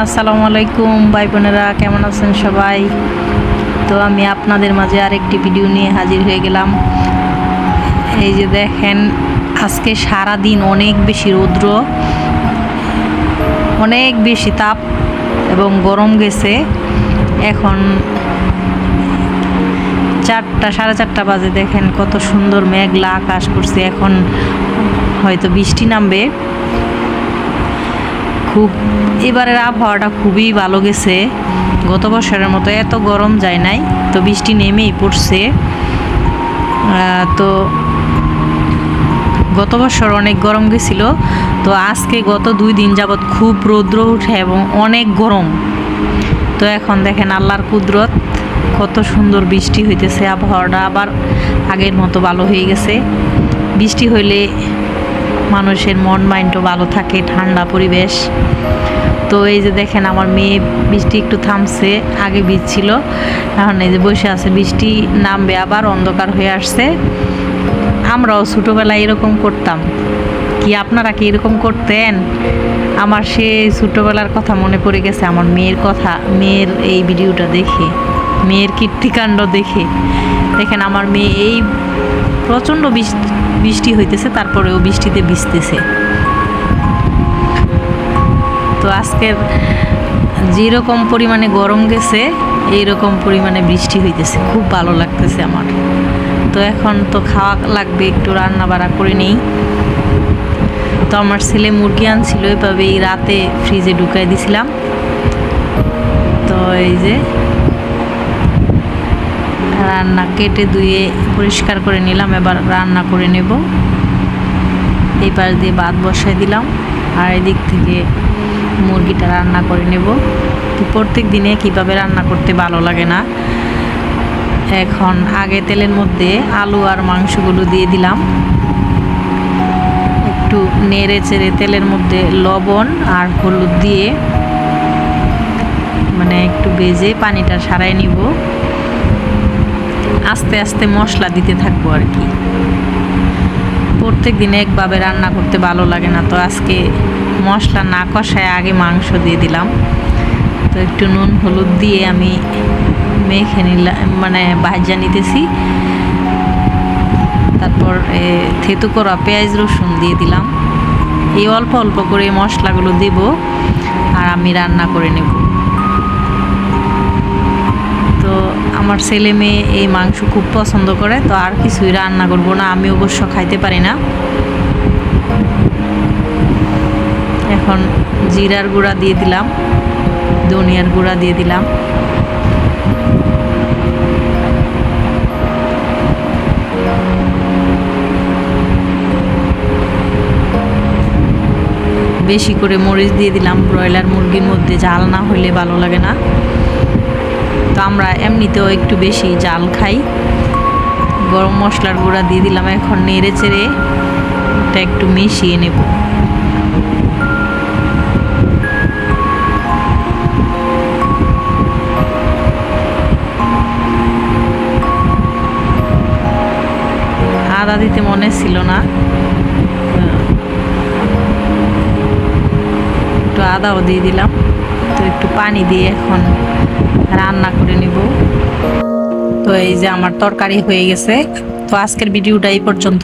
আসসালামু আলাইকুম ভাই বোনেরা, কেমন আছেন সবাই? তো আমি আপনাদের মাঝে আরেকটি ভিডিও নিয়ে হাজির হয়ে গেলাম। এই যে দেখেন, আজকে সারা দিন অনেক বেশি রৌদ্র, অনেক বেশি তাপ এবং গরম গেছে। এখন 4:30 বাজে। দেখেন কত সুন্দর মেঘলা আকাশ করছে। এখন হয়তো বৃষ্টি নামবে। খুব এবারের আবহাওয়াটা খুবই ভালো গেছে। গত বছরের মতো এত গরম যায় নাই, তো বৃষ্টি নেমেই পড়ছে। তো গত বছর অনেক গরম গেছিল, তো আজকে গত 2 দিন যাবৎ খুব রৌদ্র উঠে এবং অনেক গরম। তো এখন দেখেন আল্লাহর কুদরত, কত সুন্দর বৃষ্টি হইতেছে। আবহাওয়াটা আবার আগের মতো ভালো হয়ে গেছে। বৃষ্টি হইলে মানুষের মন মাইন্ডও ভালো থাকে, ঠান্ডা পরিবেশ। তো এই যে দেখেন আমার মেয়ে, বৃষ্টি একটু থামছে, আগে ভিজছিল, এখন এই যে বসে আছে। বৃষ্টি নামবে, আবার অন্ধকার হয়ে আসছে। আমরাও ছোটোবেলায় এরকম করতাম। কি আপনারা কি এরকম করতেন? আমার সেই ছোটোবেলার কথা মনে পড়ে গেছে, আমার মেয়ের কথা, মেয়ের এই ভিডিওটা দেখে, মেয়ের কীর্তিকাণ্ড দেখে। দেখেন আমার মেয়ে এই প্রচণ্ড বৃষ্টি হইতেছে, তারপরেও বৃষ্টিতে ভিজতেছে। তো আজকের যেরকম পরিমাণে গরম গেছে, এইরকম পরিমাণে বৃষ্টি হইতেছে, খুব ভালো লাগতেছে আমার। তো এখন তো খাওয়া লাগবে, একটু রান্না বাড়া করে নেই। তো আমার ছেলে মুরগি আনছিল, এভাবে এই রাতে ফ্রিজে ঢুকাই দিছিলাম। তো এই যে রান্না কেটে ধুয়ে পরিষ্কার করে নিলাম, এবার রান্না করে নেব। এই পাশ দিয়ে ভাত বসাই দিলাম, আর এদিক থেকে মুরগিটা রান্না করে নেব। তো প্রত্যেক দিনে কীভাবে রান্না করতে ভালো লাগে না। এখন আগে তেলের মধ্যে আলু আর মাংসগুলো দিয়ে দিলাম, একটু নেড়ে চেড়ে তেলের মধ্যে লবণ আর হলুদ দিয়ে মানে একটু ভেজে পানিটা সারাই নিব। আস্তে আস্তে মশলা দিতে থাকবো আর কি। প্রত্যেক দিনে একভাবে রান্না করতে ভালো লাগে না। তো আজকে মশলা না কষায় আগে মাংস দিয়ে দিলাম। তো একটু নুন হলুদ দিয়ে আমি মেখে নিলাম, মানে ভাজা নিতেছি। তারপর থেতু করা পেঁয়াজ রসুন দিয়ে দিলাম। এই অল্প অল্প করে মশলাগুলো দেব, আর আমি রান্না করে নেব। তো আমার ছেলে মেয়ে এই মাংস খুব পছন্দ করে, তো আর কিছুই রান্না করব না। আমি অবশ্য খাইতে পারি না। এখন জিরার গুঁড়া দিয়ে দিলাম, ধনিয়ার গুঁড়া দিয়ে দিলাম। বেশি করে মরিচ দিয়ে দিলাম। ব্রয়লার মুরগির মধ্যে ঝাল না হইলে ভালো লাগে না। তো আমরা এমনিতেও একটু বেশি ঝাল খাই। গরম মশলার গুঁড়া দিয়ে দিলাম। এখন নেড়ে চেড়ে এটা একটু মিশিয়ে নেব। আদা দিতে মনে ছিল না, একটু আদাও দিয়ে দিলাম। তো একটু পানি দিয়ে এখন রান্না করে নিব। তো এই যে আমার তরকারি হয়ে গেছে। তো আজকের ভিডিওটা এই পর্যন্ত।